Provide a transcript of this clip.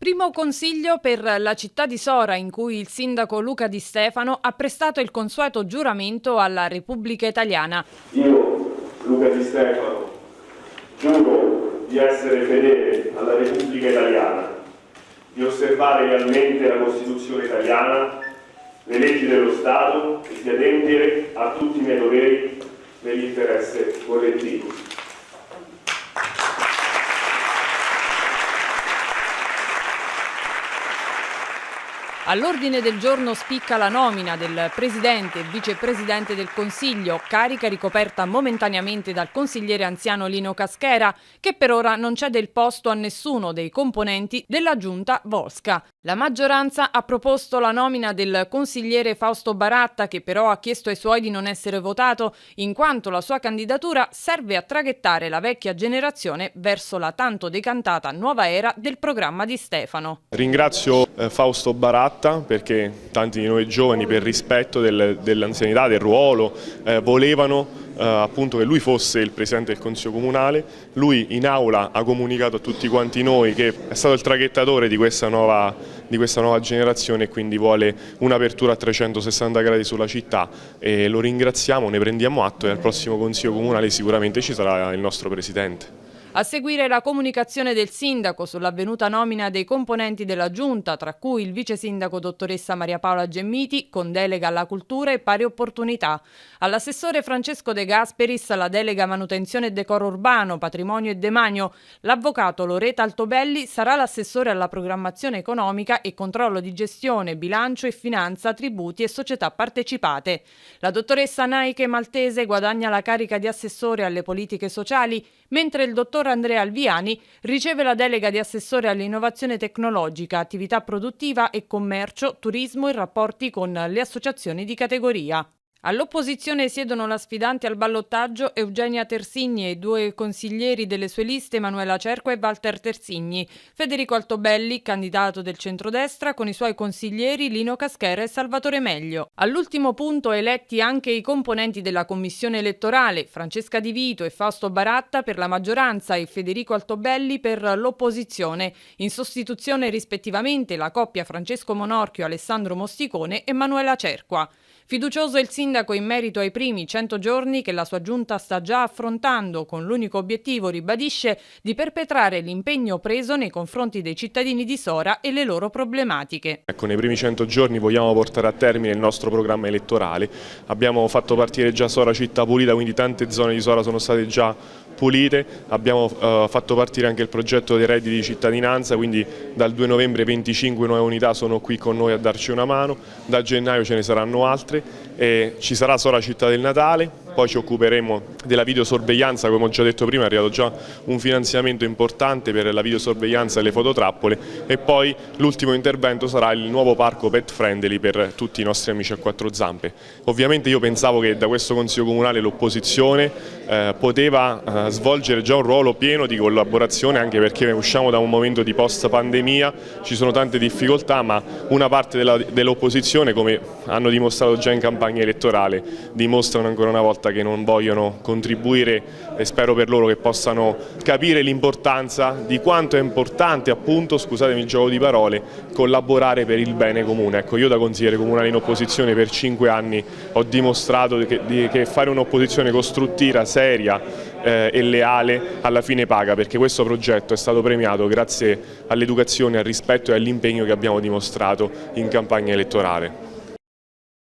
Primo consiglio per la città di Sora, in cui il sindaco Luca Di Stefano ha prestato il consueto giuramento alla Repubblica Italiana. Io, Luca Di Stefano, giuro di essere fedele alla Repubblica Italiana, di osservare lealmente la Costituzione italiana, le leggi dello Stato e di adempiere a tutti i miei doveri nell'interesse collettivo. All'ordine del giorno spicca la nomina del Presidente e Vicepresidente del Consiglio, carica ricoperta momentaneamente dal consigliere anziano Lino Caschera, che per ora non cede il posto a nessuno dei componenti della Giunta Volsca. La maggioranza ha proposto la nomina del consigliere Fausto Baratta, che però ha chiesto ai suoi di non essere votato, in quanto la sua candidatura serve a traghettare la vecchia generazione verso la tanto decantata nuova era del programma Di Stefano. Ringrazio Fausto Baratta perché tanti di noi giovani, per rispetto dell'anzianità, del ruolo, volevano appunto che lui fosse il Presidente del Consiglio Comunale. Lui in aula ha comunicato a tutti quanti noi che è stato il traghettatore di questa nuova generazione e quindi vuole un'apertura a 360 gradi sulla città, e lo ringraziamo, ne prendiamo atto, e al prossimo Consiglio Comunale sicuramente ci sarà il nostro Presidente. A seguire la comunicazione del sindaco sull'avvenuta nomina dei componenti della giunta, tra cui il vice sindaco dottoressa Maria Paola Gemmiti, con delega alla cultura e pari opportunità. All'assessore Francesco De Gasperis la delega manutenzione e decoro urbano, patrimonio e demanio. L'avvocato Loreta Altobelli sarà l'assessore alla programmazione economica e controllo di gestione, bilancio e finanza, tributi e società partecipate. La dottoressa Naiche Maltese guadagna la carica di assessore alle politiche sociali, mentre il dottor Andrea Alviani riceve la delega di assessore all'innovazione tecnologica, attività produttiva e commercio, turismo e rapporti con le associazioni di categoria. All'opposizione siedono la sfidante al ballottaggio Eugenia Tersigni e i due consiglieri delle sue liste Emanuela Cerqua e Walter Tersigni, Federico Altobelli, candidato del centrodestra, con i suoi consiglieri Lino Caschera e Salvatore Meglio. All'ultimo punto eletti anche i componenti della commissione elettorale, Francesca Di Vito e Fausto Baratta per la maggioranza e Federico Altobelli per l'opposizione, in sostituzione rispettivamente la coppia Francesco Monorchio, Alessandro Mosticone e Emanuela Cerqua. Fiducioso il sindaco in merito ai primi 100 giorni che la sua giunta sta già affrontando, con l'unico obiettivo, ribadisce, di perpetrare l'impegno preso nei confronti dei cittadini di Sora e le loro problematiche. Ecco, nei primi 100 giorni vogliamo portare a termine il nostro programma elettorale. Abbiamo fatto partire già Sora città pulita, quindi tante zone di Sora sono state già pulite. Abbiamo fatto partire anche il progetto dei redditi di cittadinanza, quindi dal 2 novembre 25 nuove unità sono qui con noi a darci una mano, da gennaio ce ne saranno altre. E ci sarà Sora città del Natale, poi ci occuperemo della videosorveglianza, come ho già detto prima è arrivato già un finanziamento importante per la videosorveglianza e le fototrappole, e poi l'ultimo intervento sarà il nuovo parco pet friendly per tutti i nostri amici a quattro zampe. Ovviamente io pensavo che da questo Consiglio Comunale l'opposizione poteva svolgere già un ruolo pieno di collaborazione, anche perché usciamo da un momento di post pandemia, ci sono tante difficoltà, ma una parte dell'opposizione, come hanno dimostrato già in campagna elettorale, dimostrano ancora una volta che non vogliono contribuire, e spero per loro che possano capire l'importanza di quanto è importante, appunto, scusatemi il gioco di parole, collaborare per il bene comune. Ecco, io da consigliere comunale in opposizione per 5 anni ho dimostrato che fare un'opposizione costruttiva, seria e leale alla fine paga, perché questo progetto è stato premiato grazie all'educazione, al rispetto e all'impegno che abbiamo dimostrato in campagna elettorale.